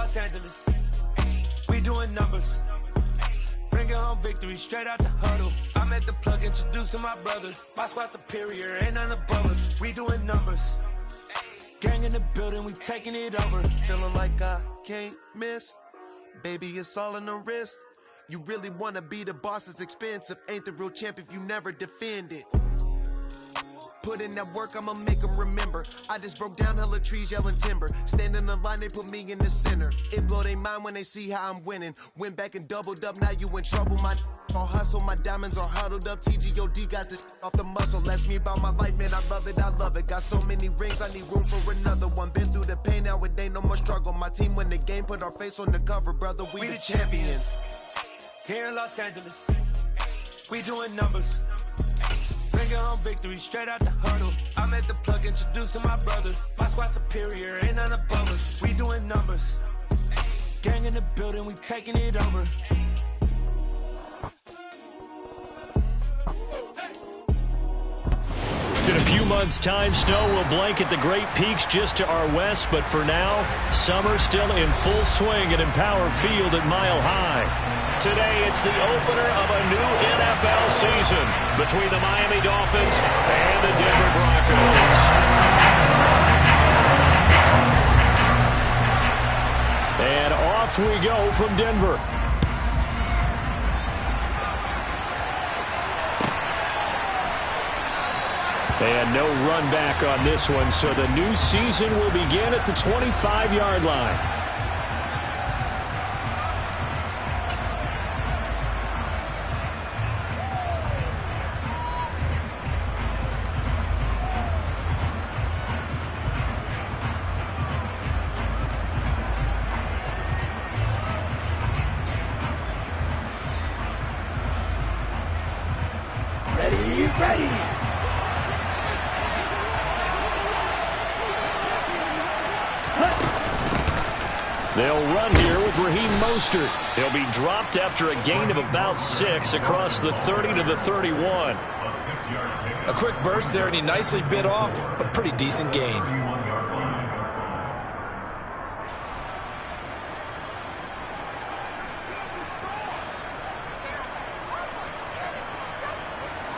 Los Angeles, we doing numbers. Bringing home victory straight out the huddle. I'm at the plug, introduced to my brothers. My squad superior, ain't none above us. We doing numbers. Gang in the building, we taking it over. Feeling like I can't miss. Baby, it's all in the wrist. You really wanna be the boss, it's expensive. Ain't the real champ if you never defend it. Put in that work, I'ma make them remember. I just broke down hella trees, yelling timber. Stand in the line, they put me in the center. It blow their mind when they see how I'm winning. Went back and doubled up, now you in trouble. My all hustle, my diamonds are huddled up. TGOD got this off the muscle. That's me about my life, man, I love it, I love it. Got so many rings, I need room for another one. Been through the pain, now it ain't no more struggle. My team win the game, put our face on the cover, brother, we the champions. Here in Los Angeles, we doing numbers. Bringing home victory straight out the huddle. I'm at the plug, introduced to my brothers. My squad superior, ain't none above us. We doing numbers. Gang in the building, we taking it over. In a few months' time, snow will blanket the Great Peaks just to our west, but for now, summer still in full swing at Empower Field at Mile High. Today, it's the opener of a new NFL season between the Miami Dolphins and the Denver Broncos. And off we go from Denver. And no run back on this one, so the new season will begin at the 25-yard line. Ready. They'll run here with Raheem Mostert. He'll be dropped after a gain of about 6 across the 30 to the 31. A quick burst there, and he nicely bit off a pretty decent gain.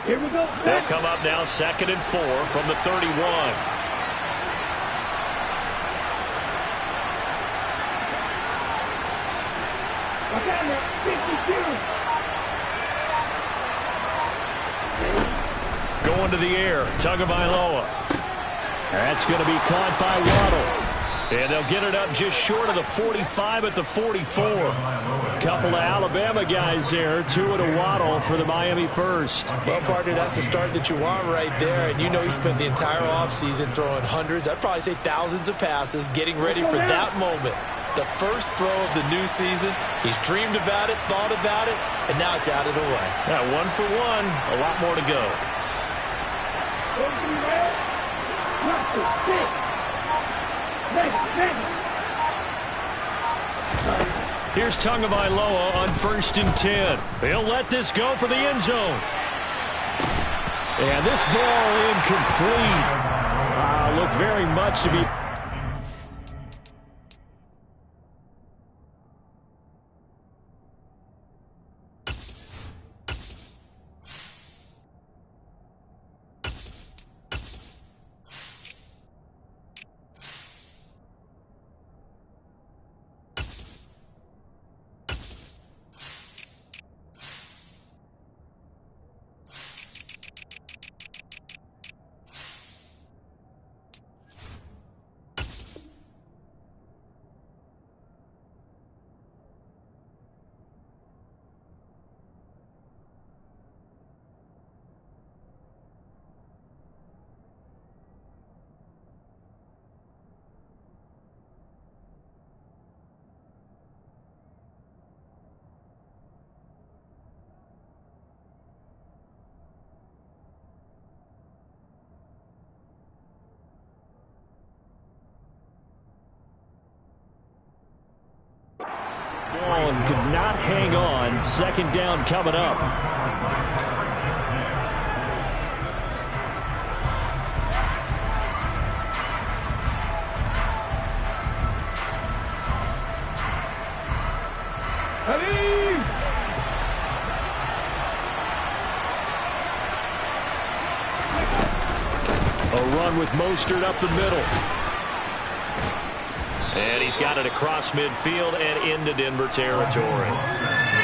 Here we go. They'll come up now 2nd and 4 from the 31. Going to the air, Tagovailoa. That's going to be caught by Waddle. And they'll get it up just short of the 45 at the 44. Couple of Alabama guys there, 2 to Waddle for the Miami first. Well, partner, that's the start that you want right there. And you know he spent the entire offseason throwing hundreds, I'd probably say thousands of passes, getting ready for that moment. The first throw of the new season. He's dreamed about it, thought about it, and now it's out of the way. Yeah, 1 for 1, a lot more to go. Here's Tagovailoa on 1st and 10. He'll let this go for the end zone. And this ball incomplete. Looked very much to be... Ball could not hang on. 2nd down coming up. Ready? A run with Mostert up the middle. And he's got it across midfield and into Denver territory.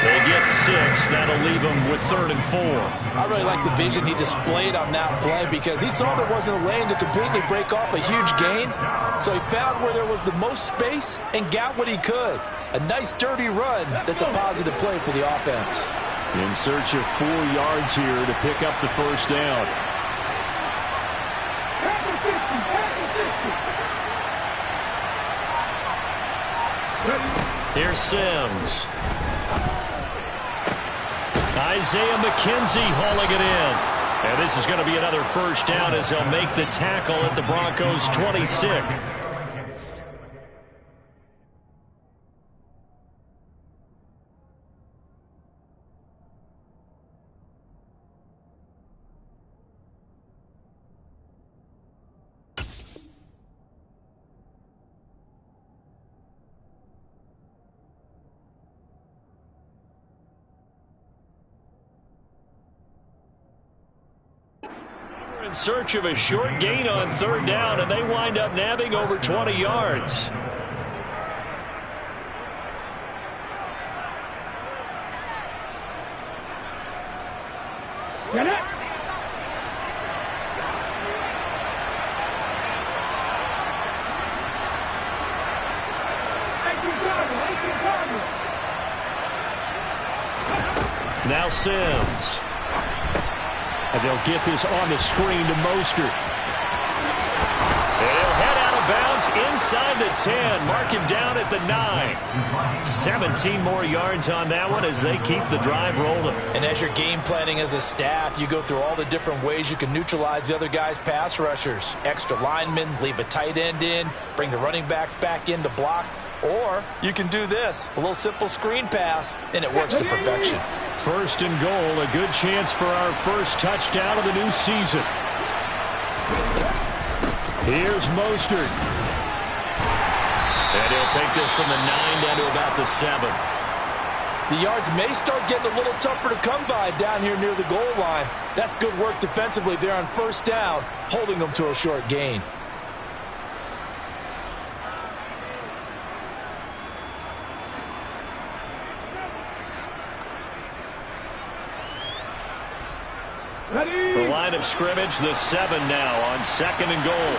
They get 6. That'll leave them with 3rd and 4. I really like the vision he displayed on that play because he saw there wasn't a lane to completely break off a huge gain. So he found where there was the most space and got what he could. A nice dirty run that's a positive play for the offense. In search of 4 yards here to pick up the first down. Here's Sims. Isaiah McKenzie hauling it in. And this is going to be another first down as they'll make the tackle at the Broncos' 26. In search of a short gain on 3rd down, and they wind up nabbing over 20 yards. Get it. Now Sims. And they'll get this on the screen to Mostert. And he'll head out of bounds inside the 10. Mark him down at the 9. 17 more yards on that one as they keep the drive rolling. And as you're game planning as a staff, you go through all the different ways you can neutralize the other guy's pass rushers. Extra linemen, leave a tight end in, bring the running backs back in to block. Or you can do this, a little simple screen pass, and it works to perfection. 1st and goal, a good chance for our first touchdown of the new season. Here's Mostert. And he'll take this from the 9 down to about the 7. The yards may start getting a little tougher to come by down here near the goal line. That's good work defensively there on 1st down, holding them to a short gain. The line of scrimmage, the 7 now on 2nd and goal.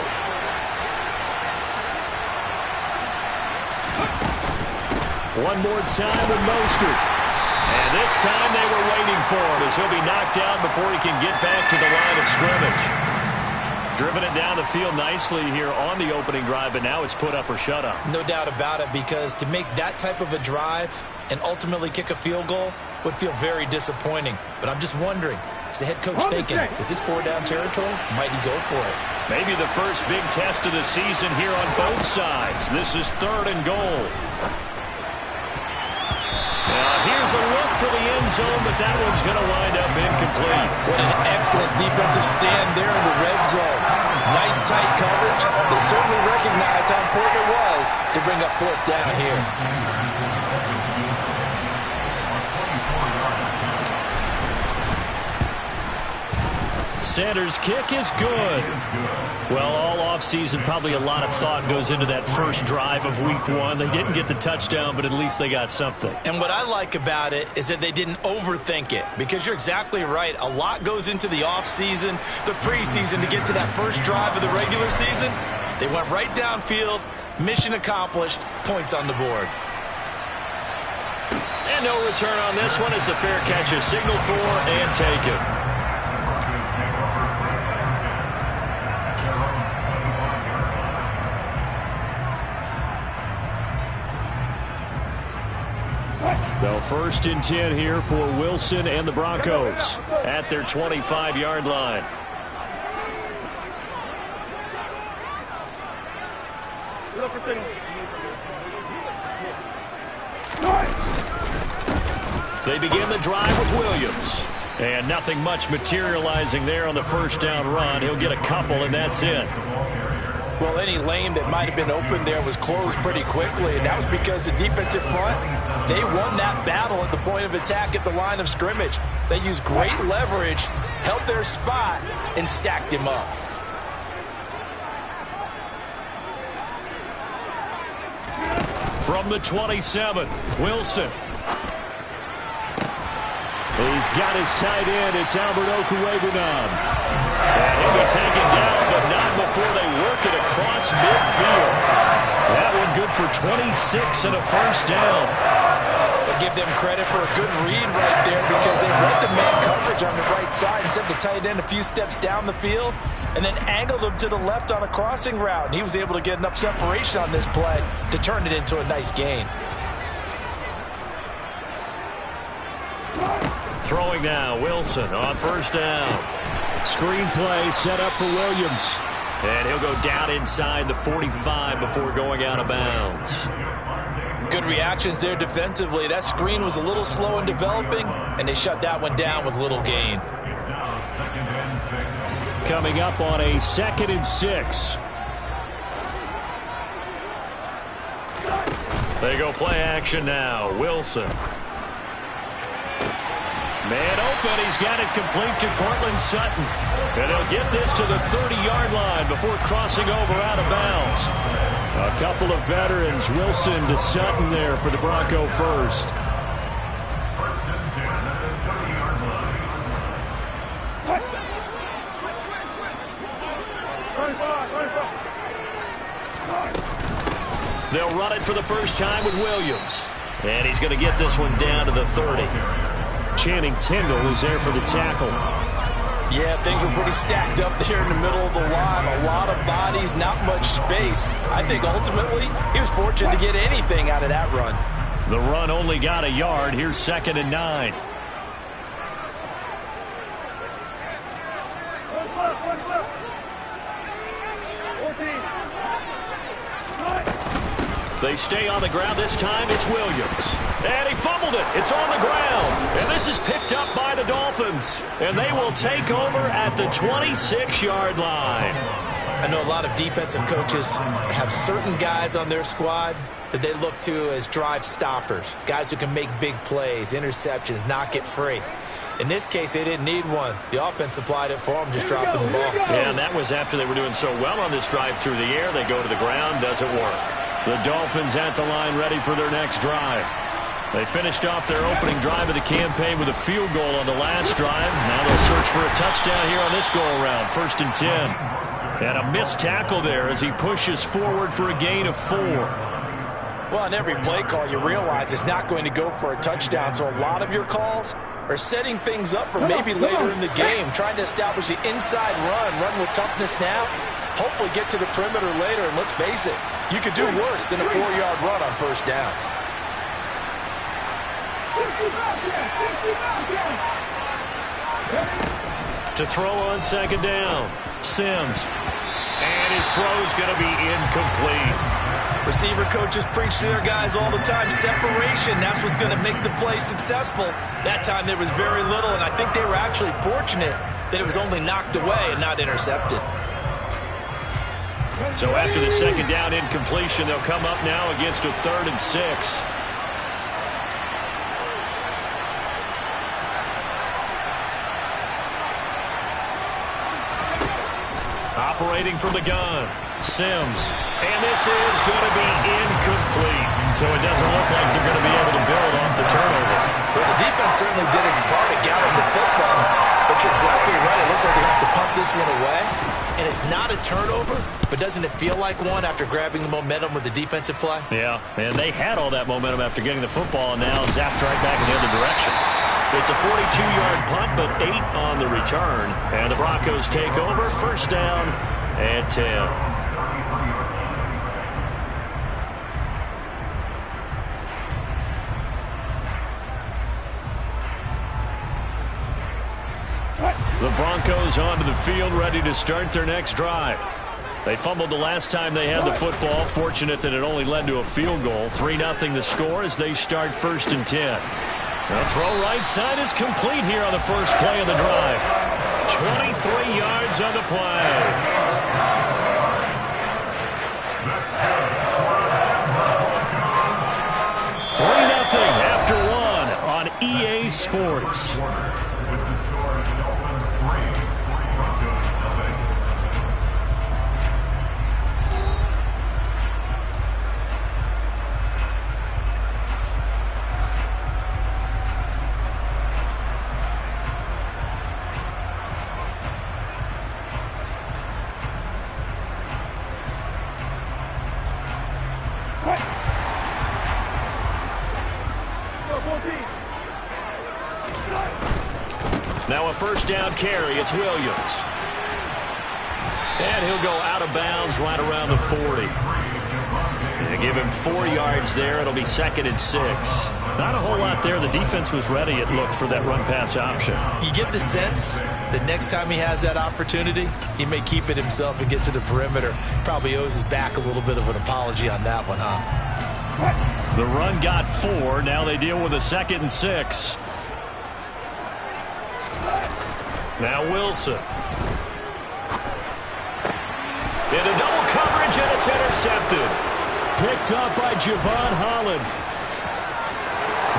One more time with Mostert. And this time they were waiting for him as he'll be knocked down before he can get back to the line of scrimmage. Driven it down the field nicely here on the opening drive, but now it's put up or shut up. No doubt about it, because to make that type of a drive and ultimately kick a field goal would feel very disappointing. But I'm just wondering, is the head coach thinking, is this 4-down territory? Might he go for it? Maybe the first big test of the season here on both sides. This is 3rd and goal. Now here's a look for the end zone, but that one's going to wind up incomplete. What an excellent defensive stand there in the red zone. Nice tight coverage. They certainly recognized how important it was to bring up 4th down here. Sanders' kick is good. Well, all offseason, probably a lot of thought goes into that first drive of week 1. They didn't get the touchdown, but at least they got something. And what I like about it is that they didn't overthink it, because you're exactly right. A lot goes into the offseason, the preseason, to get to that first drive of the regular season. They went right downfield, mission accomplished, points on the board. And no return on this one as the fair catch is signaled for and taken. So 1st and 10 here for Wilson and the Broncos at their 25-yard line. They begin the drive with Williams. And nothing much materializing there on the first down run. He'll get a couple, and that's it. Well, any lane that might have been open there was closed pretty quickly, and that was because the defensive front, they won that battle at the point of attack at the line of scrimmage. They used great leverage, held their spot, and stacked him up. From the 27, Wilson. He's got his tight end. It's Albert Okwuegbunam. And he'll be taken down, but not before they work it across midfield. That one good for 26 and a first down. I'll give them credit for a good read right there because they read the man coverage on the right side and sent the tight end a few steps down the field and then angled him to the left on a crossing route. And he was able to get enough separation on this play to turn it into a nice gain. Throwing now, Wilson on first down. Screen play set up for Williams. And he'll go down inside the 45 before going out of bounds. Good reactions there defensively. That screen was a little slow in developing, and they shut that one down with little gain. Coming up on a 2nd and 6. They go play action now. Wilson. Man open. He's got it complete to Courtland Sutton. And he'll get this to the 30-yard line before crossing over out of bounds. A couple of veterans, Wilson to Sutton there for the Bronco first. They'll run it for the first time with Williams. And he's going to get this one down to the 30. Channing Tindall is there for the tackle. Yeah, things were pretty stacked up there in the middle of the line. A lot of bodies, not much space. I think ultimately he was fortunate to get anything out of that run. The run only got a yard. Here's 2nd and 9. They stay on the ground. This time it's Williams. And he fumbled it. It's on the ground. And this is picked up by the Dolphins. And they will take over at the 26-yard line. I know a lot of defensive coaches have certain guys on their squad that they look to as drive stoppers. Guys who can make big plays, interceptions, knock it free. In this case, they didn't need one. The offense supplied it for them, just dropping the ball. Yeah, and that was after they were doing so well on this drive through the air. They go to the ground. Doesn't work. The Dolphins at the line ready for their next drive. They finished off their opening drive of the campaign with a field goal on the last drive. Now they'll search for a touchdown here on this go-around. 1st and 10. And a missed tackle there as he pushes forward for a gain of 4. Well, on every play call, you realize it's not going to go for a touchdown. So a lot of your calls are setting things up for maybe later in the game, trying to establish the inside run with toughness now, hopefully get to the perimeter later. And let's face it, you could do worse than a 4-yard run on first down. To throw on 2nd down, Sims. And his throw's going to be incomplete. Receiver coaches preach to their guys all the time. Separation, that's what's going to make the play successful. That time there was very little, and I think they were actually fortunate that it was only knocked away and not intercepted. So after the 2nd down incompletion, they'll come up now against a 3rd and 6. Operating from the gun, Sims. And this is going to be incomplete. So it doesn't look like they're going to be able to build off the turnover. Well, the defense certainly did its part to get him the football. But you're exactly right. It looks like they have to punt this one away. And it's not a turnover, but doesn't it feel like one after grabbing the momentum with the defensive play? Yeah, and they had all that momentum after getting the football, and now zapped right back in the other direction. It's a 42-yard punt, but 8 on the return. And the Broncos take over. 1st down and 10. The Broncos onto the field, ready to start their next drive. They fumbled the last time they had the football. Fortunate that it only led to a field goal. 3-0 the score as they start 1st and 10. The throw right side is complete here on the first play of the drive. 23 yards on the play. Sports. Now a first down carry. It's Williams. And he'll go out of bounds right around the 40. They give him 4 yards there. It'll be 2nd and 6. Not a whole lot there. The defense was ready, it looked, for that run-pass option. You get the sense that next time he has that opportunity, he may keep it himself and get to the perimeter. Probably owes his back a little bit of an apology on that one, huh? The run got 4. Now they deal with a 2nd and 6. Now Wilson. Into double coverage, and it's intercepted. Picked up by Javon Holland.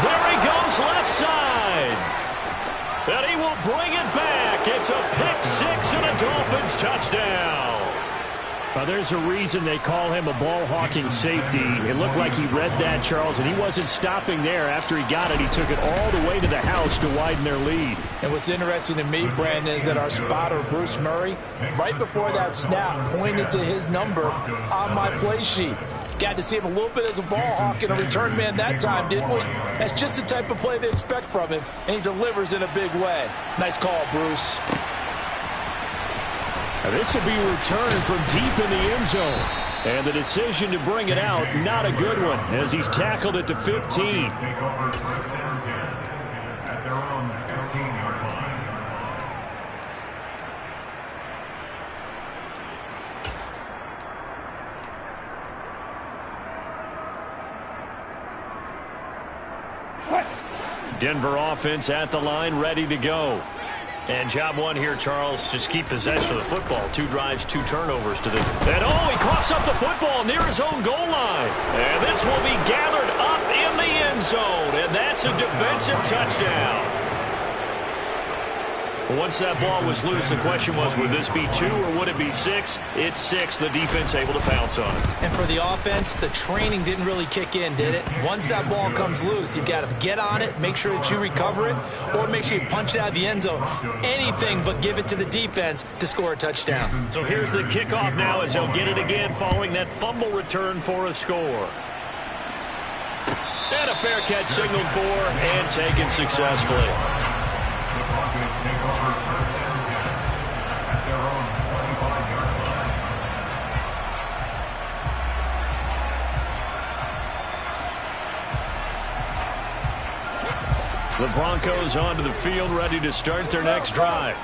There he goes, left side. And he will bring it back. It's a pick 6 and a Dolphins touchdown. There's a reason they call him a ball-hawking safety. It looked like he read that, Charles, and he wasn't stopping there. After he got it, he took it all the way to the house to widen their lead. And what's interesting to me, Brandon, is that our spotter, Bruce Murray, right before that snap, pointed to his number on my play sheet. Got to see him a little bit as a ball hawk and a return man that time, didn't we? That's just the type of play they expect from him, and he delivers in a big way. Nice call, Bruce. This will be returned from deep in the end zone. And the decision to bring it out, not a good one, as he's tackled at the 15. Denver offense at the line, ready to go. And job one here, Charles, just keep possession of the football. 2 drives, 2 turnovers to the... And he coughs up the football near his own goal line. And this will be gathered up in the end zone. And that's a defensive touchdown. Once that ball was loose, the question was, would this be 2 or would it be 6? It's 6. The defense able to pounce on it. And for the offense, the training didn't really kick in, did it? Once that ball comes loose, you've got to get on it, make sure that you recover it, or make sure you punch it out of the end zone. Anything but give it to the defense to score a touchdown. So here's the kickoff now as he'll get it again following that fumble return for a score. And a fair catch signaled for and taken successfully. The Broncos onto the field, ready to start their next drive.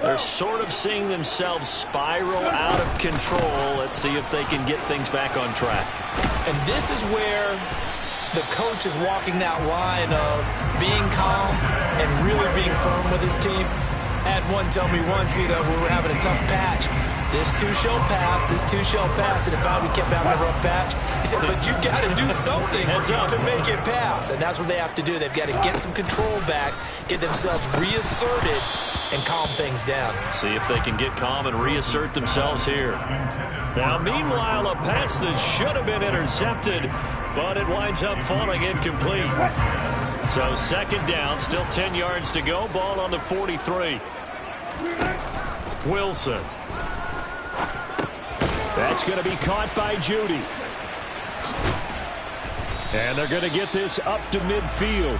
They're sort of seeing themselves spiral out of control. Let's see if they can get things back on track. And this is where the coach is walking that line of being calm and really being firm with his team. Had one tell me once, we were having a tough patch. This too shall pass, this too shall pass. And if we kept having a rough patch, he said, but you got to do something to make it pass. And that's what they have to do. They've got to get some control back, get themselves reasserted, and calm things down. See if they can get calm and reassert themselves here. Now, meanwhile, a pass that should have been intercepted, but it winds up falling incomplete. So 2nd down, still 10 yards to go. Ball on the 43. Wilson. That's going to be caught by Judy. And they're going to get this up to midfield.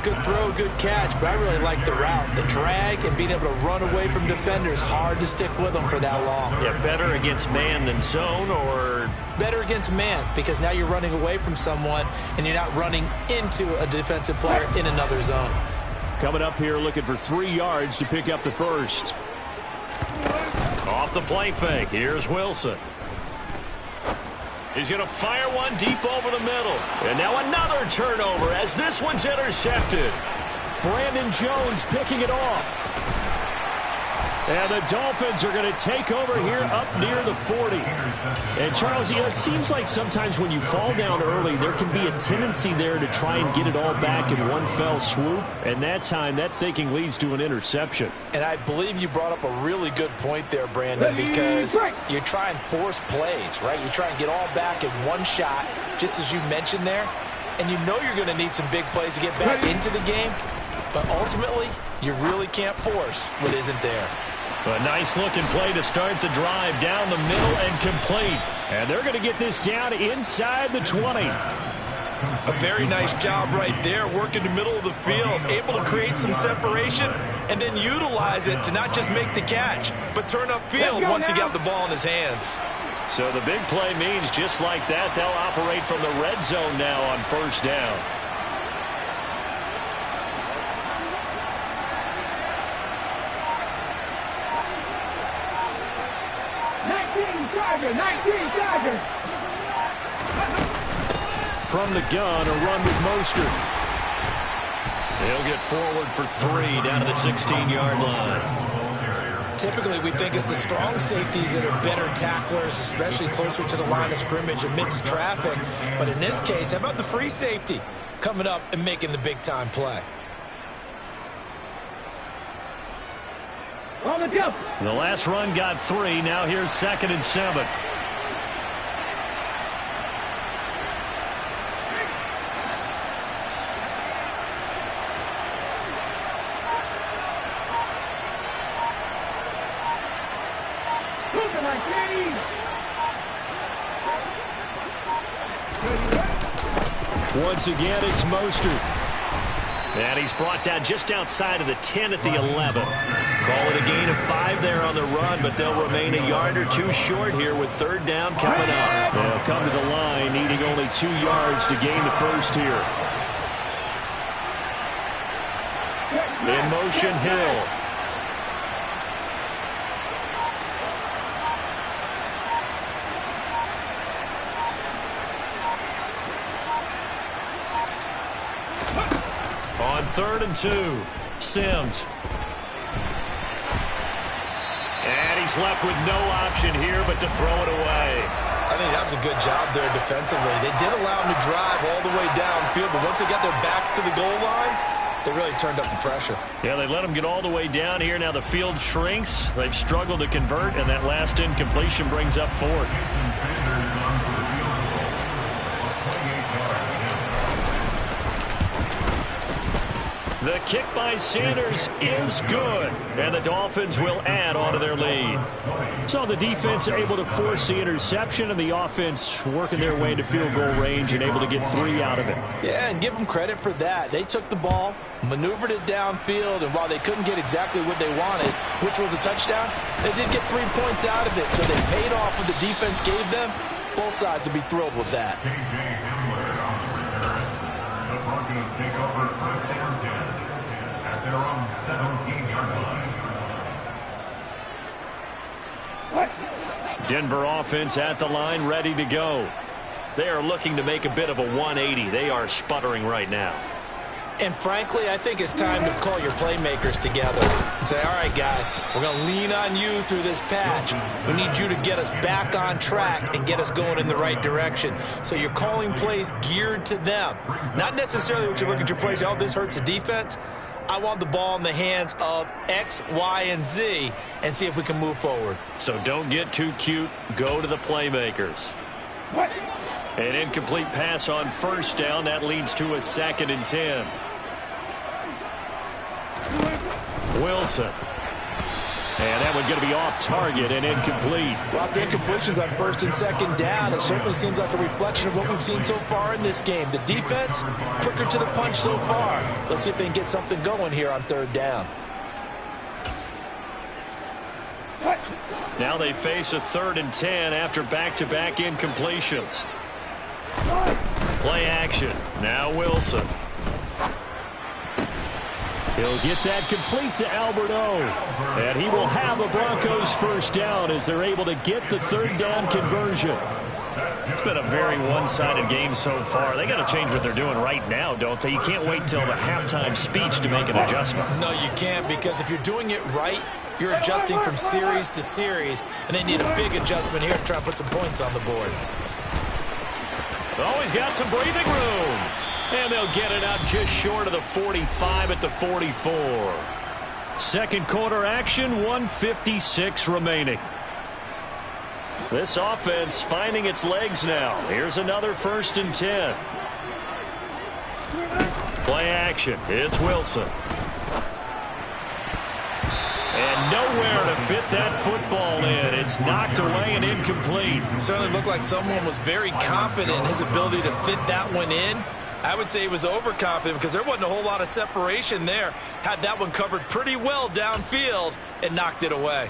Good throw, good catch, but I really like the route. The drag and being able to run away from defenders, hard to stick with them for that long. Yeah, better against man than zone, or? Better against man, because now you're running away from someone and you're not running into a defensive player in another zone. Coming up here looking for 3 yards to pick up the first. Off the play fake, here's Wilson. He's going to fire one deep over the middle. And now another turnover as this one's intercepted. Brandon Jones picking it off. And the Dolphins are going to take over here up near the 40. And, Charles, it seems like sometimes when you fall down early, there can be a tendency there to try and get it all back in one fell swoop. And that time, that thinking leads to an interception. And I believe you brought up a really good point there, Brandon, because you try and force plays, right? You try and get all back in one shot, just as you mentioned there. And you know you're going to need some big plays to get back into the game. But ultimately, you really can't force what isn't there. A nice-looking play to start the drive down the middle and complete. And they're going to get this down inside the 20. A very nice job right there, working the middle of the field, able to create some separation, and then utilize it to not just make the catch, but turn upfield once he got the ball in his hands. So the big play means just like that, they'll operate from the red zone now on first down. From the gun, a run with Mostert. He'll get forward for 3 down to the 16-yard line. Typically, we think it's the strong safeties that are better tacklers, especially closer to the line of scrimmage amidst traffic. But in this case, how about the free safety coming up and making the big-time play? The last run got 3. Now here's 2nd and 7. Once again, it's Mostert. And he's brought down just outside of the 10 at the 11. Call it a gain of 5 there on the run, but they'll remain a yard or 2 short here with 3rd down coming up. They'll come to the line, needing only 2 yards to gain the first here. In motion, Hill. On 3rd and 2, Sims. And he's left with no option here but to throw it away. I think that was a good job there defensively. They did allow him to drive all the way downfield, but once they got their backs to the goal line, they really turned up the pressure. Yeah, they let him get all the way down here. Now the field shrinks. They've struggled to convert, and that last incompletion brings up 4th. The kick by Sanders is good, and the Dolphins will add on to their lead. So the defense able to force the interception, and the offense working their way to field goal range and able to get 3 out of it. Yeah, and give them credit for that. They took the ball, maneuvered it downfield, and while they couldn't get exactly what they wanted, which was a touchdown, they did get 3 points out of it, so they paid off what the defense gave them. Both sides will be thrilled with that. The Broncos take over 1st and 10 at their own 17-yard line. Denver offense at the line, ready to go. They are looking to make a bit of a 180. They are sputtering right now. And frankly, I think it's time to call your playmakers together and say, all right, guys, we're going to lean on you through this patch. We need you to get us back on track and get us going in the right direction. So you're calling plays geared to them. Not necessarily what you look at your plays, oh, this hurts the defense. I want the ball in the hands of X, Y, and Z and see if we can move forward. So don't get too cute. Go to the playmakers. An incomplete pass on 1st down. That leads to a 2nd and 10. Wilson. And that one going to be off target and incomplete. Well, after incompletions on 1st and 2nd down, it certainly seems like a reflection of what we've seen so far in this game. The defense, quicker to the punch so far. Let's see if they can get something going here on 3rd down. Now they face a 3rd and 10 after back-to-back incompletions. Play action. Now Wilson. He'll get that complete to Albert O. And he will have a Broncos 1st down as they're able to get the 3rd down conversion. It's been a very one-sided game so far. They got to change what they're doing right now, don't they? You can't wait till the halftime speech to make an adjustment. No, you can't, because if you're doing it right, you're adjusting from series to series, and they need a big adjustment here to try and put some points on the board. Oh, he's got some breathing room. And they'll get it up just short of the 45 at the 44. Second quarter action, 1:56 remaining. This offense finding its legs now. Here's another 1st and 10. Play action. It's Wilson. And nowhere to fit that football in. It's knocked away and incomplete. It certainly looked like someone was very confident in his ability to fit that one in. I would say he was overconfident because there wasn't a whole lot of separation there. Had that one covered pretty well downfield and knocked it away.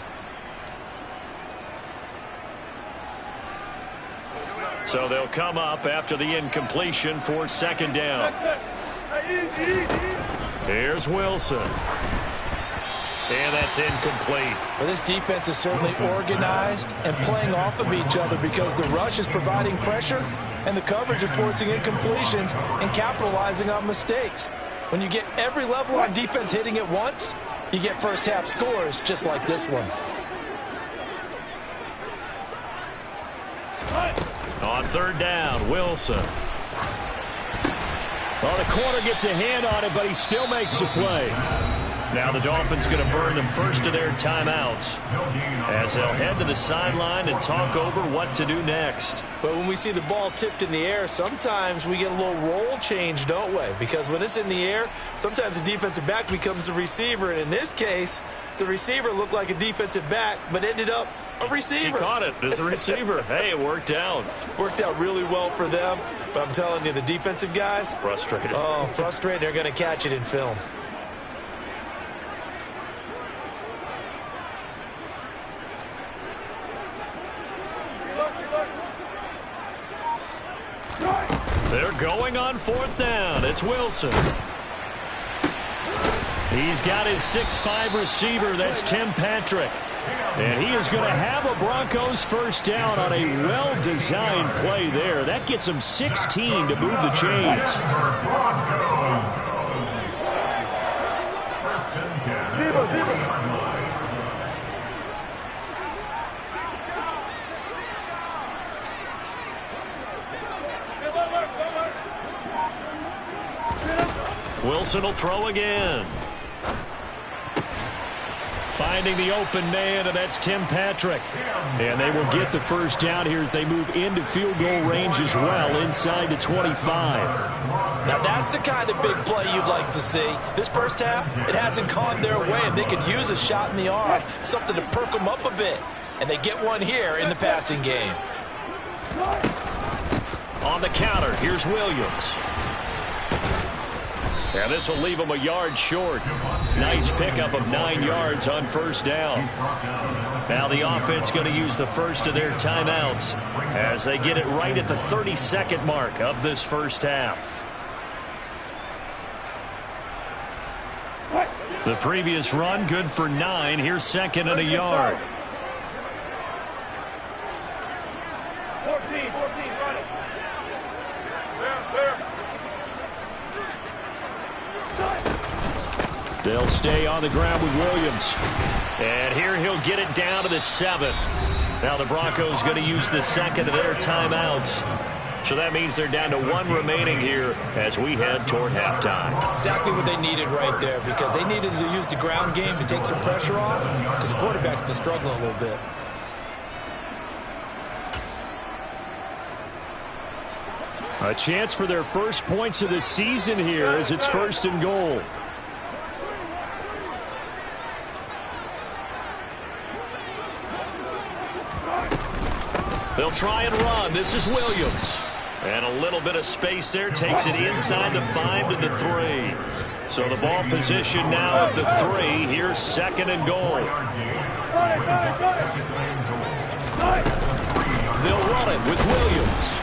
So they'll come up after the incompletion for 2nd down. Here's Wilson. And that's incomplete. Well, this defense is certainly organized and playing off of each other because the rush is providing pressure and the coverage is forcing incompletions and capitalizing on mistakes. When you get every level on defense hitting at once, you get first half scores just like this one. On 3rd down, Wilson. Well, the corner gets a hand on it, but he still makes the play. Now the Dolphins going to burn the first of their timeouts as they'll head to the sideline and talk over what to do next. But when we see the ball tipped in the air, sometimes we get a little roll change, don't we? Because when it's in the air, sometimes the defensive back becomes the receiver. And in this case, the receiver looked like a defensive back, but ended up a receiver. He caught it as a receiver. Hey, it worked out. Worked out really well for them. But I'm telling you, the defensive guys, frustrated. Oh, frustrated. They're going to catch it in film. They're going on 4th down. It's Wilson. He's got his 6'5" receiver. That's Tim Patrick. And he is going to have a Broncos 1st down on a well-designed play there. That gets him 16 to move the chains. Wilson will throw again. Finding the open man, and that's Tim Patrick. And they will get the 1st down here as they move into field goal range as well, inside the 25. Now that's the kind of big play you'd like to see. This first half, it hasn't gone their way, and they could use a shot in the arm, something to perk them up a bit. And they get one here in the passing game. On the counter, here's Williams. And this will leave them a yard short. Nice pickup of 9 yards on 1st down. Now the offense going to use the first of their timeouts as they get it right at the 32nd mark of this 1st half. The previous run good for 9. Here's 2nd and a yard. 14, run it. There. They'll stay on the ground with Williams. And here he'll get it down to the 7. Now the Broncos going to use the 2nd of their timeouts. So that means they're down to 1 remaining here as we head toward halftime. Exactly what they needed right there, because they needed to use the ground game to take some pressure off because the quarterback's been struggling a little bit. A chance for their first points of the season here as it's 1st and goal. They'll try and run. This is Williams. And a little bit of space there. Takes it inside the 5 to the 3. So the ball position now at the 3. Here's 2nd and goal. They'll run it with Williams.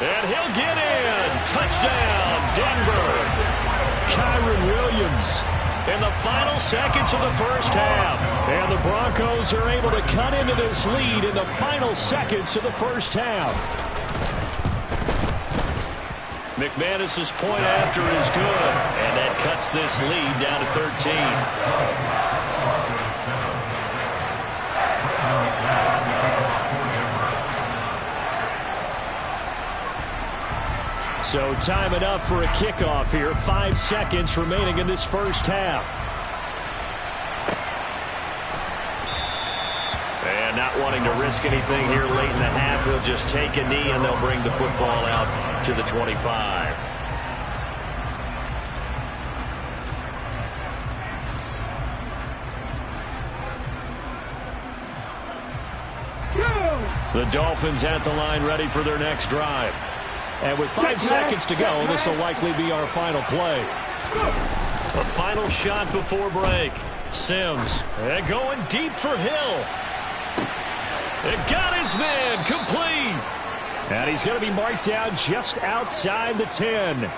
And he'll get in. Touchdown, Denver. Kyren Williams in the final seconds of the 1st half. And the Broncos are able to cut into this lead in the final seconds of the 1st half. McManus's point after is good. And that cuts this lead down to 13. So time enough for a kickoff here. 5 seconds remaining in this first half. And not wanting to risk anything here late in the half, he'll just take a knee and they'll bring the football out to the 25. The Dolphins at the line ready for their next drive. And with 5 seconds to go, this will likely be our final play. A final shot before break. Sims going deep for Hill. It got his man complete. And he's going to be marked down just outside the 10.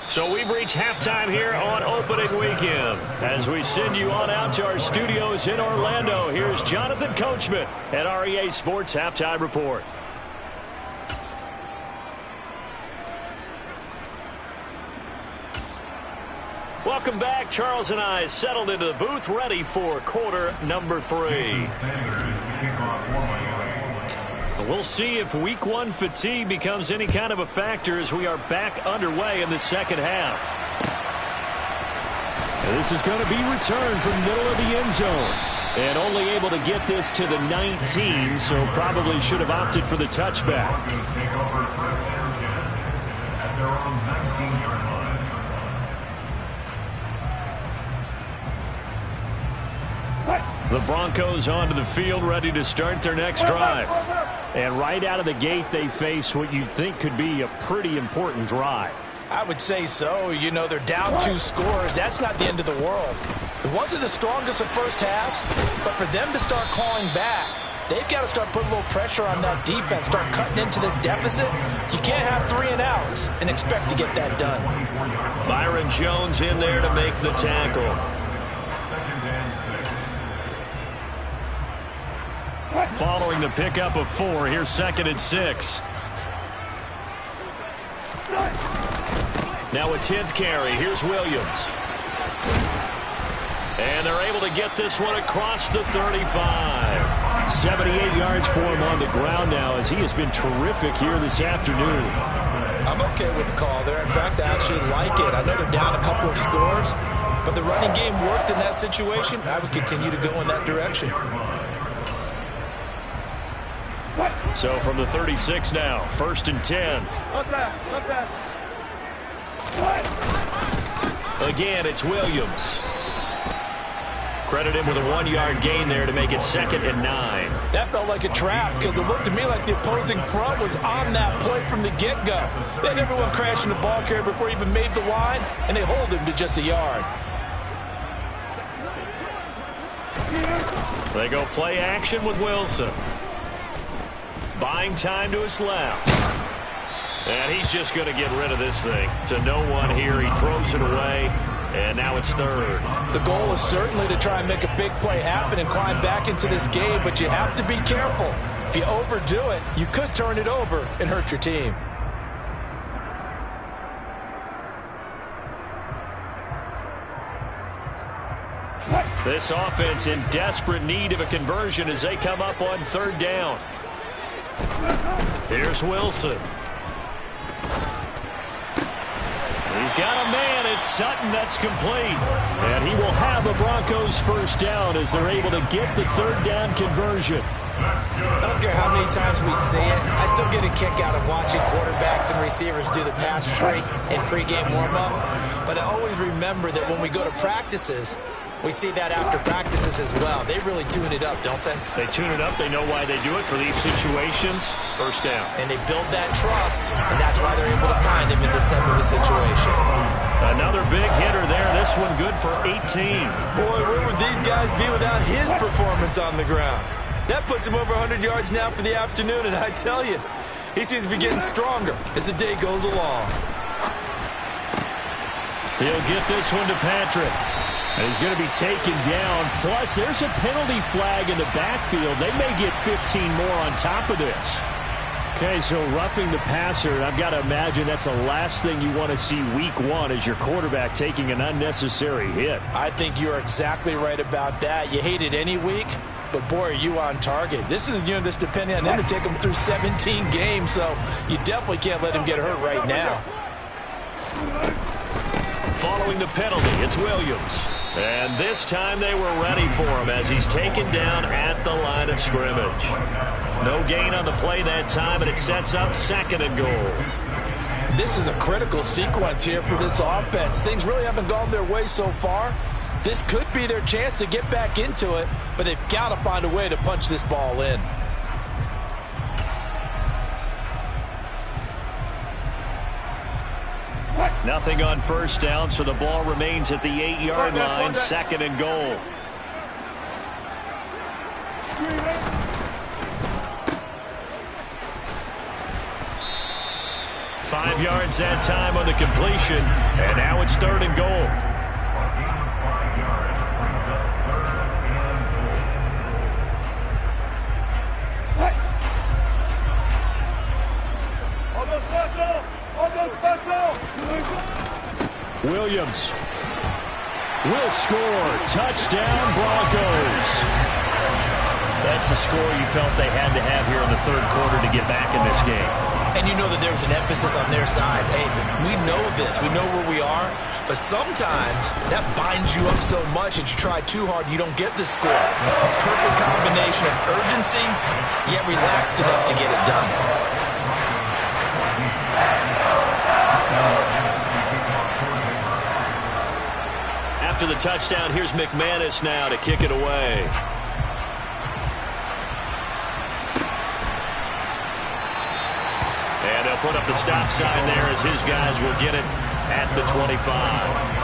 So we've reached halftime here on opening weekend. As we send you on out to our studios in Orlando, here's Jonathan Coachman at REA Sports Halftime Report. Welcome back. Charles and I settled into the booth, ready for quarter number 3. We'll see if week 1 fatigue becomes any kind of a factor as we are back underway in the second half. And this is going to be returned from middle of the end zone. And only able to get this to the 19, so probably should have opted for the touchback. The Broncos onto the field, ready to start their next drive. And right out of the gate, they face what you'd think could be a pretty important drive. I would say so. You know, they're down 2 scores. That's not the end of the world. It wasn't the strongest of first halves, but for them to start clawing back, they've got to start putting a little pressure on that defense, start cutting into this deficit. You can't have 3 and outs and expect to get that done. Byron Jones in there to make the tackle. Following the pickup of 4, here's 2nd and 6. Now a 10th carry. Here's Williams. And they're able to get this one across the 35. 78 yards for him on the ground now, as he has been terrific here this afternoon. I'm okay with the call there. In fact, I actually like it. I know they're down a couple of scores, but the running game worked in that situation. I would continue to go in that direction. So from the 36 now, 1st and 10. Again, it's Williams. Credit him with a 1-yard gain there to make it 2nd and 9. That felt like a trap because it looked to me like the opposing front was on that play from the get-go. They had everyone crashing the ball carrier before he even made the line, and they hold him to just a yard. They go play action with Wilson. Buying time to his left. And he's just going to get rid of this thing to no one here. He throws it away, and now it's 3rd. The goal is certainly to try and make a big play happen and climb back into this game, but you have to be careful. If you overdo it, you could turn it over and hurt your team. This offense in desperate need of a conversion as they come up on 3rd down. Here's Wilson. He's got a man. It's Sutton. That's complete. And he will have the Broncos 1st down as they're able to get the 3rd down conversion. I don't care how many times we see it. I still get a kick out of watching quarterbacks and receivers do the pass tree in pregame warm-up. But I always remember that when we go to practices, we see that after practices as well. They really tune it up, don't they? They tune it up. They know why they do it for these situations. 1st down. And they build that trust, and that's why they're able to find him in this type of a situation. Another big hitter there. This one good for 18. Boy, where would these guys be without his performance on the ground? That puts him over 100 yards now for the afternoon, and I tell you, he seems to be getting stronger as the day goes along. He'll get this one to Patrick. And he's going to be taken down. Plus, there's a penalty flag in the backfield. They may get 15 more on top of this. Okay, so roughing the passer, I've got to imagine that's the last thing you want to see week 1 as your quarterback taking an unnecessary hit. I think you're exactly right about that. You hate it any week, but boy, are you on target. This is a unit that's depending on him to take him through 17 games, so you definitely can't let him get hurt right now. Following the penalty, it's Williams. And this time they were ready for him as he's taken down at the line of scrimmage. No gain on the play that time, and it sets up 2nd and goal. This is a critical sequence here for this offense. Things really haven't gone their way so far. This could be their chance to get back into it, but they've got to find a way to punch this ball in. Nothing on first down, so the ball remains at the 8-yard line, 2nd and goal. Five yards that time on the completion, and now it's 3rd and goal. Williams will score. Touchdown, Broncos. That's a score you felt they had to have here in the 3rd quarter to get back in this game. And you know that there was an emphasis on their side. Hey, we know this. We know where we are. But sometimes that binds you up so much that you try too hard, you don't get the score. A perfect combination of urgency, yet relaxed enough to get it done. After the touchdown, here's McManus now to kick it away. And they'll put up the stop sign there as his guys will get it at the 25.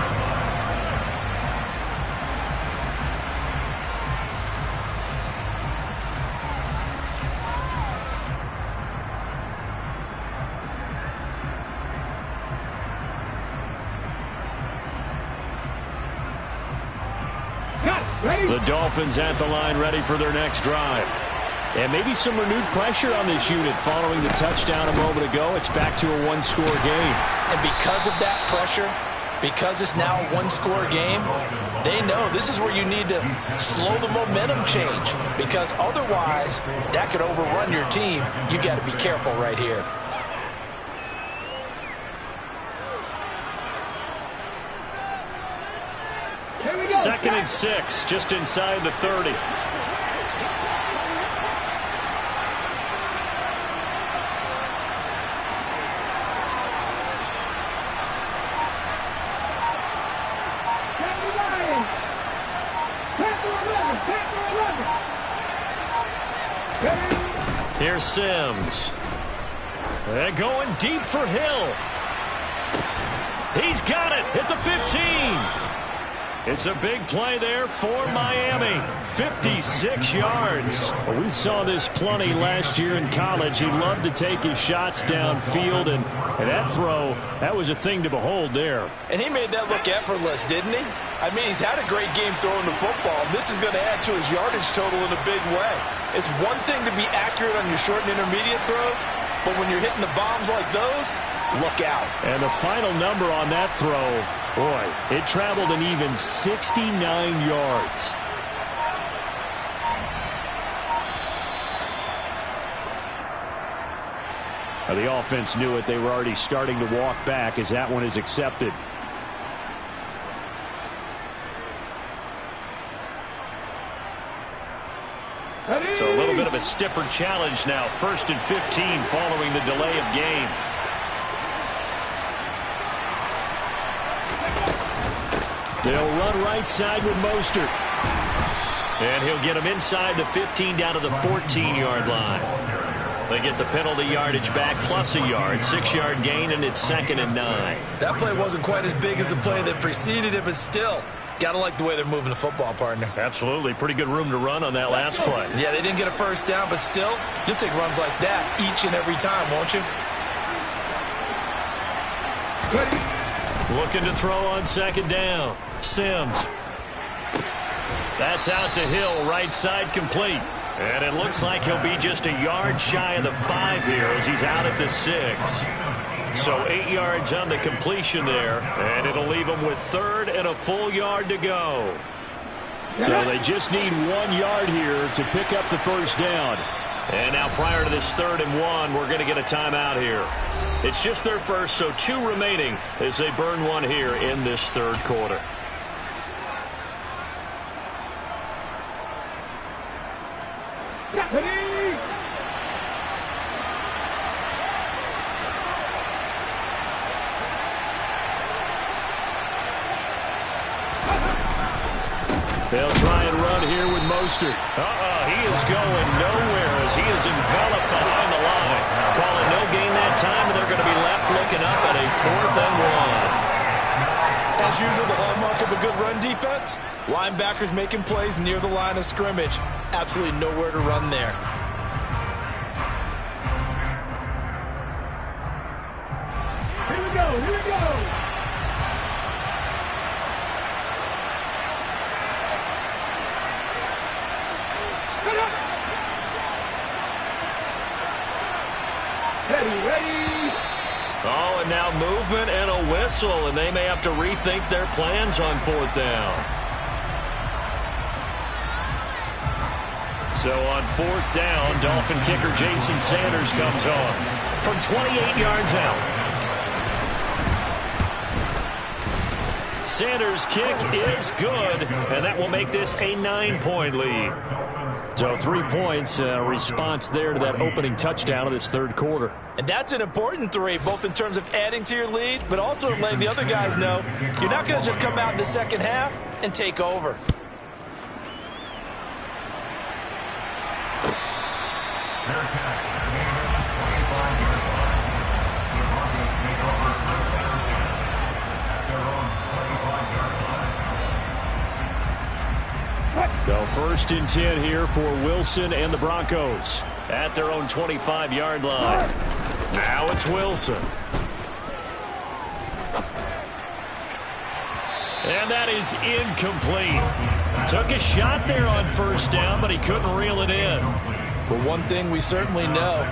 The Dolphins at the line ready for their next drive. And maybe some renewed pressure on this unit following the touchdown a moment ago. It's back to a one-score game. And because of that pressure, because it's now a one-score game, they know this is where you need to slow the momentum change. Because otherwise, that could overrun your team. You've got to be careful right here. Second and 6, just inside the 30. Here's Sims. They're going deep for Hill. He's got it at the 15. It's a big play there for Miami. 56 yards. Well, we saw this plenty last year in college. He loved to take his shots downfield, and that throw, that was a thing to behold there. And he made that look effortless, didn't he? I mean, he's had a great game throwing the football. This is going to add to his yardage total in a big way. It's one thing to be accurate on your short and intermediate throws, but when you're hitting the bombs like those, look out. And the final number on that throw, boy, it traveled an even 69 yards. Now, the offense knew it. They were already starting to walk back as that one is accepted. So a little bit of a stiffer challenge now. 1st and 15 following the delay of game. They'll run right side with Mostert. And he'll get him inside the 15 down to the 14-yard line. They get the penalty yardage back plus a yard. 6-yard gain, and it's 2nd and 9. That play wasn't quite as big as the play that preceded it, but still, gotta like the way they're moving the football, partner. Absolutely. Pretty good room to run on that last play. Yeah, they didn't get a first down, but still, you'll take runs like that each and every time, won't you? Looking to throw on 2nd down. Sims. That's out to Hill, right side complete. And it looks like he'll be just a yard shy of the 5 here as he's out at the 6. So 8 yards on the completion there, and it'll leave him with 3rd and a full yard to go. So they just need 1 yard here to pick up the first down. And now prior to this 3rd and 1, we're going to get a timeout here. It's just their first, so 2 remaining as they burn 1 here in this 3rd quarter. They'll try and run here with Mostert. He is going nowhere as he is enveloped behind the line. Calling no gain that time, and they're going to be left looking up at a 4th and 1. As usual, the hallmark of a good run defense, linebackers making plays near the line of scrimmage. Absolutely nowhere to run there. Here we go, here we go. Ready. Oh, and now movement and a whistle, and they may have to rethink their plans on 4th down. So on 4th down, Dolphin kicker Jason Sanders comes on from 28 yards out. Sanders' kick is good, and that will make this a 9-point lead. So 3 points, response there to that opening touchdown of this 3rd quarter. And that's an important 3, both in terms of adding to your lead, but also letting the other guys know you're not going to just come out in the second half and take over. So 1st and 10 here for Wilson and the Broncos at their own 25-yard line. Now it's Wilson. And that is incomplete. Took a shot there on 1st down, but he couldn't reel it in. But one thing we certainly know,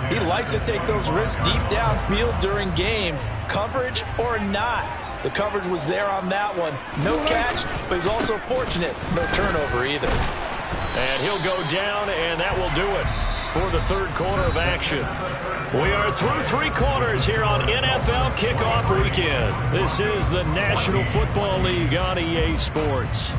he likes to take those risks deep downfield during games, coverage or not. The coverage was there on that one. No catch, but he's also fortunate. No turnover either. And he'll go down, and that will do it for the 3rd quarter of action. We are through 3 quarters here on NFL Kickoff Weekend. This is the National Football League on EA Sports.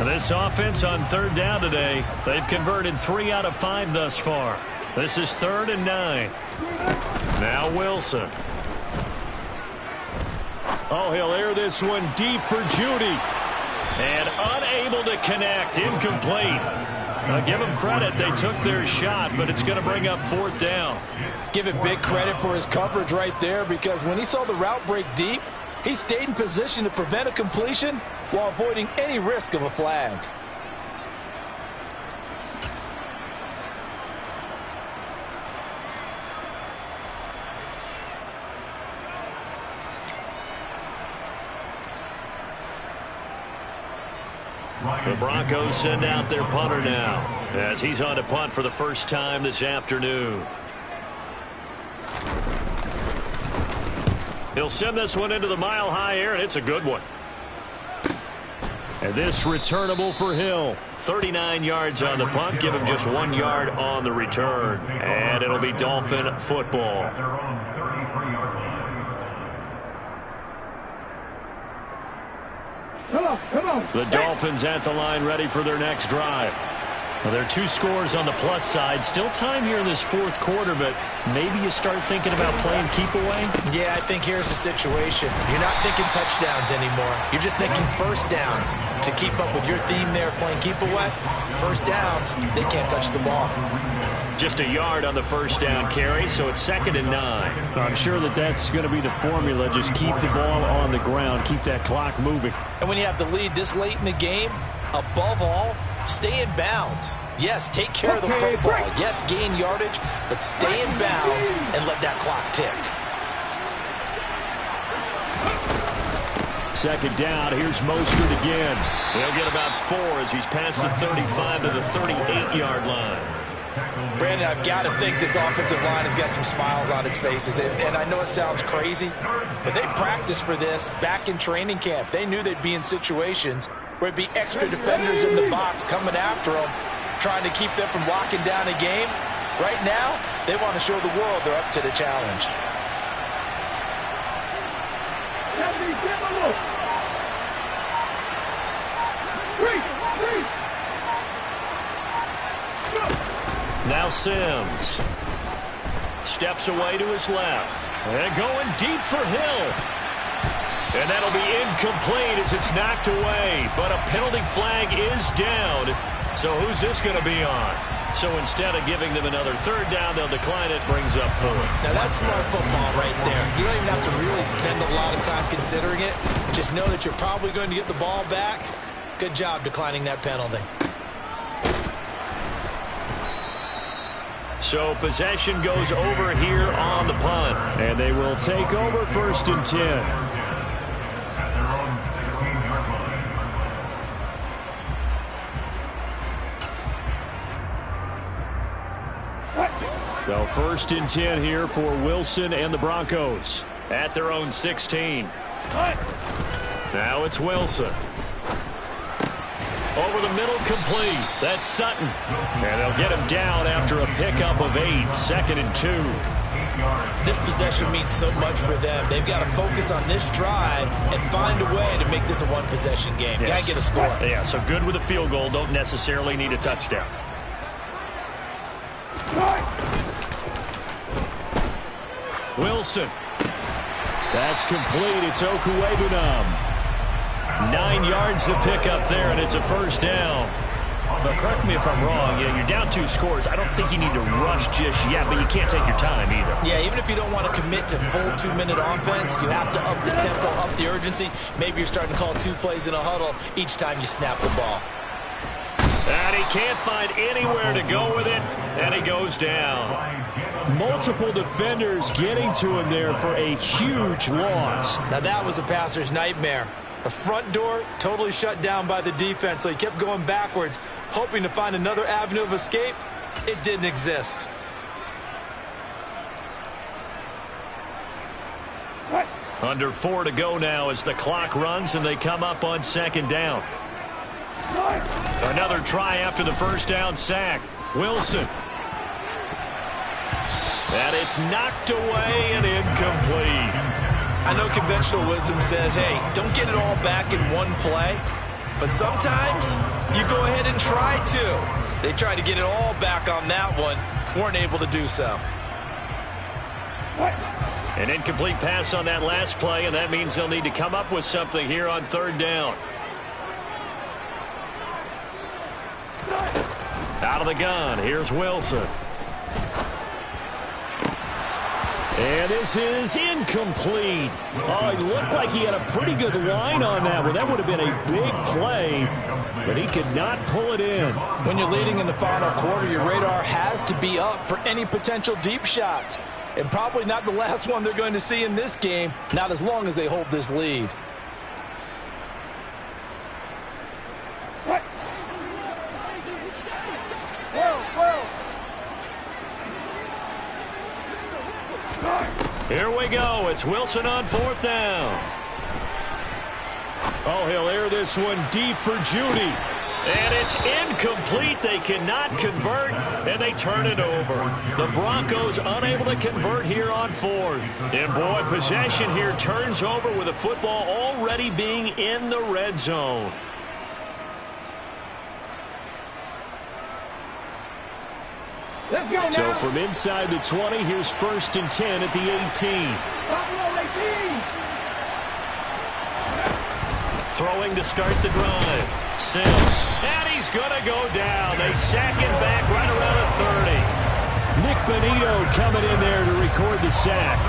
This offense on 3rd down today, they've converted 3 out of 5 thus far. This is 3rd and 9. Now Wilson. Oh, he'll air this one deep for Judy. And unable to connect, incomplete. Now give him credit, they took their shot, but it's going to bring up 4th down. Give it big credit for his coverage right there, because when he saw the route break deep, he stayed in position to prevent a completion while avoiding any risk of a flag. The Broncos send out their punter now as he's on to punt for the first time this afternoon. He'll send this one into the mile-high air, and it's a good one. And this returnable for Hill. 39 yards on the punt. Give him just 1 yard on the return. And it'll be Dolphin football. Come on. The Dolphins at the line ready for their next drive. Well, there are 2 scores on the plus side. Still time here in this 4th quarter, but maybe you start thinking about playing keep away? Yeah, I think here's the situation. You're not thinking touchdowns anymore. You're just thinking first downs. To keep up with your theme there, playing keep away, first downs, they can't touch the ball. Just a yard on the first down carry, so it's 2nd and 9. I'm sure that's going to be the formula. Just keep the ball on the ground, keep that clock moving. And when you have the lead this late in the game, above all, stay in bounds. Yes, take care of the football. Yes, gain yardage, but stay in bounds and let that clock tick. second down. Here's Mostert again. He'll get about 4 as he's past the 35 to the 38-yard line. Brandon, I've got to think this offensive line has got some smiles on its faces. And I know it sounds crazy, but they practiced for this back in training camp. They knew they'd be in situations where it'd be extra defenders in the box coming after them, trying to keep them from locking down a game. Right now, they want to show the world they're up to the challenge. Now Sims steps away to his left and going deep for Hill. And that'll be incomplete as it's knocked away. But a penalty flag is down. So who's this going to be on? So instead of giving them another third down, they'll decline it, brings up 4. Now that's smart football right there. You don't even have to really spend a lot of time considering it. Just know that you're probably going to get the ball back. Good job declining that penalty. So possession goes over here on the punt. And they will take over 1st and 10. At their own 16-yard line. So 1st and 10 here for Wilson and the Broncos at their own 16. Now it's Wilson. Over the middle, complete. That's Sutton. And they'll get him down after a pickup of 8. 2nd and 2. This possession means so much for them. They've got to focus on this drive and find a way to make this a one-possession game. Yes. Got to get a score. Yeah, so good with a field goal. Don't necessarily need a touchdown. Wilson. That's complete. It's Okuwebunam. 9 yards to pick up there, and it's a 1st down. But correct me if I'm wrong. Yeah, you're down 2 scores. I don't think you need to rush just yet, but you can't take your time either. Yeah, even if you don't want to commit to full 2-minute offense, you have to up the tempo, up the urgency. Maybe you're starting to call 2 plays in a huddle each time you snap the ball. And he can't find anywhere to go with it, and he goes down. Multiple defenders getting to him there for a huge loss. Now that was a passer's nightmare. The front door totally shut down by the defense, so he kept going backwards, hoping to find another avenue of escape. It didn't exist. Under 4 to go now as the clock runs and they come up on 2nd down. Another try after the 1st down sack. Wilson. And it's knocked away and incomplete. I know conventional wisdom says, hey, don't get it all back in one play. But sometimes you go ahead and try to. They tried to get it all back on that one. Weren't able to do so. An incomplete pass on that last play, and that means they'll need to come up with something here on 3rd down. Out of the gun, here's Wilson. And this is incomplete. Oh, it looked like he had a pretty good line on that one. That would have been a big play, but he could not pull it in. When you're leading in the final quarter, your radar has to be up for any potential deep shots. And probably not the last one they're going to see in this game, not as long as they hold this lead. Here we go. It's Wilson on 4th down. Oh, he'll air this one deep for Judy. And it's incomplete. They cannot convert, and they turn it over. The Broncos unable to convert here on 4th. And, boy, possession here turns over with the football already being in the red zone. Let's go now. So from inside the 20, here's 1st and 10 at the 18. Throwing to start the drive. Sims. And he's going to go down. They sack him back right around the 30. Nick Benito coming in there to record the sack.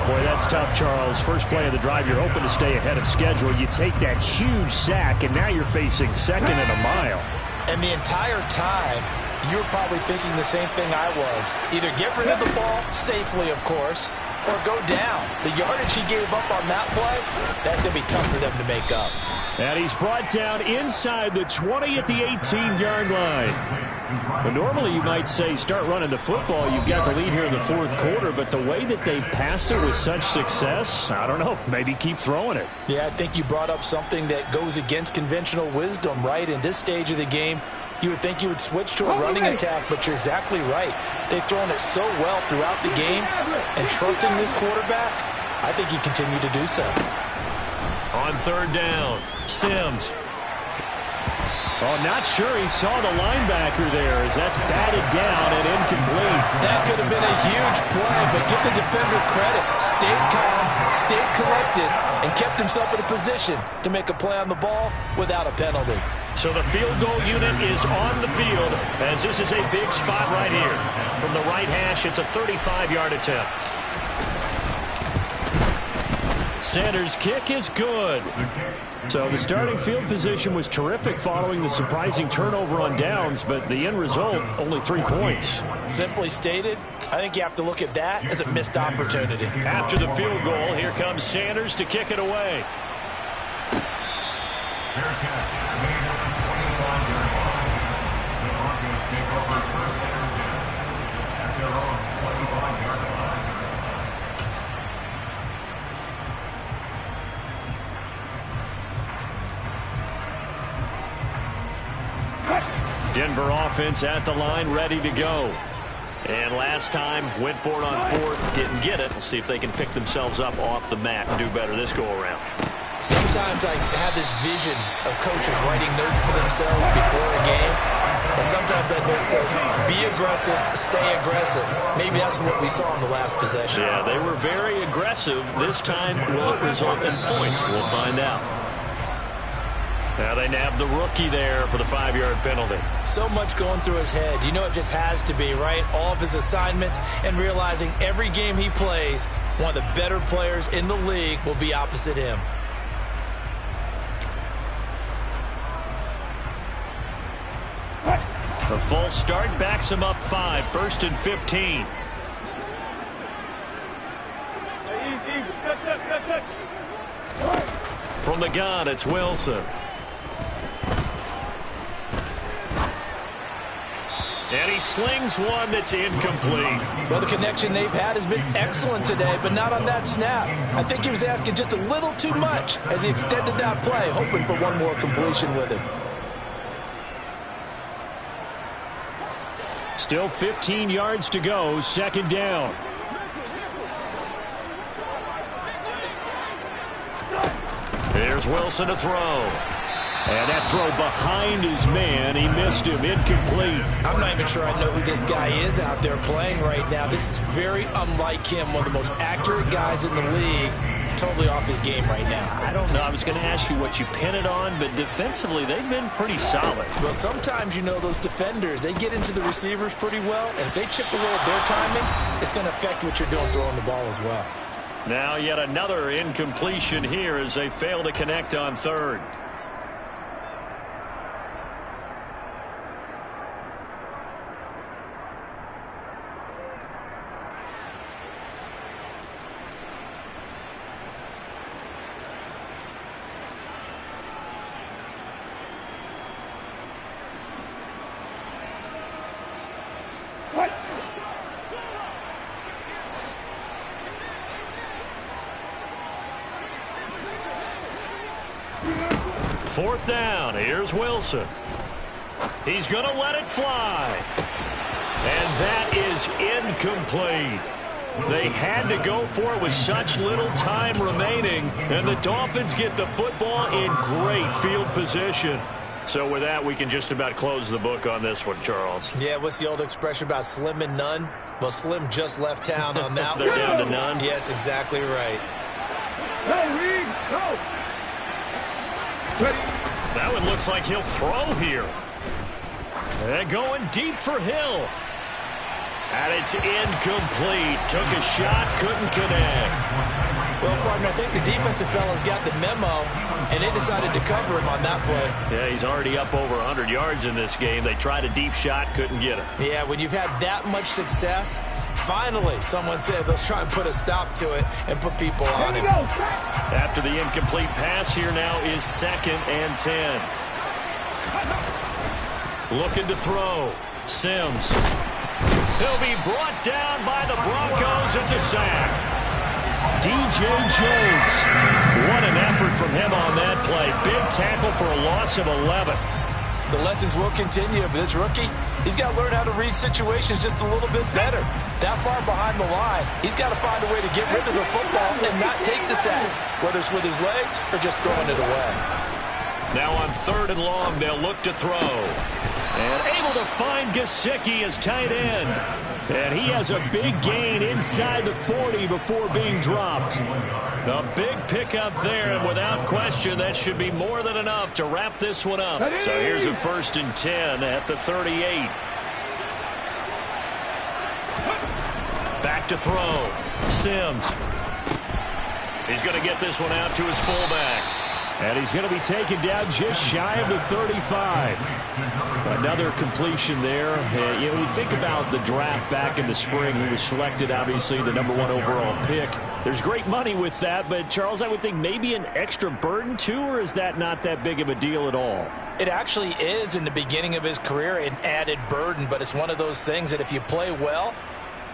Boy, that's tough, Charles. First play of the drive, you're hoping to stay ahead of schedule. You take that huge sack, and now you're facing 2nd and a mile. And the entire time, you were probably thinking the same thing I was. Either get rid of the ball, safely, of course, or go down. The yardage he gave up on that play, that's going to be tough for them to make up. And he's brought down inside the 20 at the 18-yard line. But normally you might say start running the football. You've got the lead here in the fourth quarter, but the way that they've passed it with such success, I don't know, maybe keep throwing it. Yeah, I think you brought up something that goes against conventional wisdom, right? In this stage of the game, you would think you would switch to a running attack, but you're exactly right. They've thrown it so well throughout the game, and trusting this quarterback, I think you continue to do so. On third down, Sims. Oh, not sure he saw the linebacker there as that's batted down and incomplete. That could have been a huge play, but give the defender credit. Stayed calm, stayed collected, and kept himself in a position to make a play on the ball without a penalty. So the field goal unit is on the field as this is a big spot right here. From the right hash, it's a 35-yard attempt. Sanders' kick is good. So the starting field position was terrific following the surprising turnover on downs, but the end result, only 3 points. Simply stated, I think you have to look at that as a missed opportunity. After the field goal, here comes Sanders to kick it away. Fair catch. Made on the 25-yard line. The Broncos take over first and 10 at their own 25-yard line. Denver offense at the line, ready to go. And last time, went for it on fourth, didn't get it. We'll see if they can pick themselves up off the mat and do better this go-around. Sometimes I have this vision of coaches writing notes to themselves before a game. And sometimes that note says, be aggressive, stay aggressive. Maybe that's what we saw in the last possession. Yeah, they were very aggressive. This time, will it result in points? We'll find out. Now they nab the rookie there for the 5-yard penalty. So much going through his head. You know it just has to be, right? All of his assignments and realizing every game he plays, one of the better players in the league will be opposite him. A false start backs him up 5, 1st and 15. From the gun, it's Wilson. And he slings one that's incomplete. Well, the connection they've had has been excellent today, but not on that snap. I think he was asking just a little too much as he extended that play, hoping for one more completion with him. Still 15 yards to go, 2nd down. Here's Wilson to throw. And that throw behind his man, he missed him, incomplete. I'm not even sure I know who this guy is out there playing right now. This is very unlike him, one of the most accurate guys in the league, totally off his game right now. I don't know. I was going to ask you what you pin it on, but defensively, they've been pretty solid. Well, sometimes, you know, those defenders, they get into the receivers pretty well, and if they chip away at their timing, it's going to affect what you're doing throwing the ball as well. Now yet another incompletion here as they fail to connect on 3rd. Fourth down. Here's Wilson. He's going to let it fly. And that is incomplete. They had to go for it with such little time remaining. And the Dolphins get the football in great field position. So with that, we can just about close the book on this one, Charles. Yeah, what's the old expression about slim and none? Well, Slim just left town on that They're one. down to none? Yes, exactly right. Go, Reed, go. That one looks like he'll throw here. And going deep for Hill. And it's incomplete. Took a shot, couldn't connect. Well, partner, I think the defensive fellas got the memo, and they decided to cover him on that play. Yeah, he's already up over 100 yards in this game. They tried a deep shot, couldn't get it. Yeah, when you've had that much success, Finally, someone said, let's try and put a stop to it and put people on him. After the incomplete pass, here now is 2nd and 10. Looking to throw. Sims. He'll be brought down by the Broncos. It's a sack. DJ Jones. What an effort from him on that play. Big tackle for a loss of 11. The lessons will continue, but this rookie, he's got to learn how to read situations just a little bit better. That far behind the line, he's got to find a way to get rid of the football and not take the sack, whether it's with his legs or just throwing it away. Now on 3rd and long, they'll look to throw. And able to find Gesicki as tight end. And he has a big gain inside the 40 before being dropped. A big pickup there, and without question, that should be more than enough to wrap this one up. So here's a 1st and 10 at the 38. Back to throw. Sims. He's going to get this one out to his fullback. And he's going to be taken down just shy of the 35. Another completion there. You know, we think about the draft back in the spring. He was selected, obviously, the #1 overall pick. There's great money with that, but, Charles, I would think maybe an extra burden, too, or is that not that big of a deal at all? It actually is in the beginning of his career an added burden, but it's one of those things that if you play well,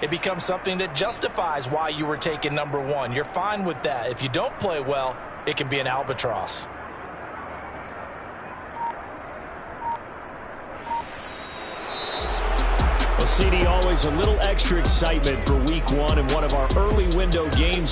it becomes something that justifies why you were taken #1. You're fine with that. If you don't play well, it can be an albatross. Well, CD, always a little extra excitement for week 1 in one of our early window games here.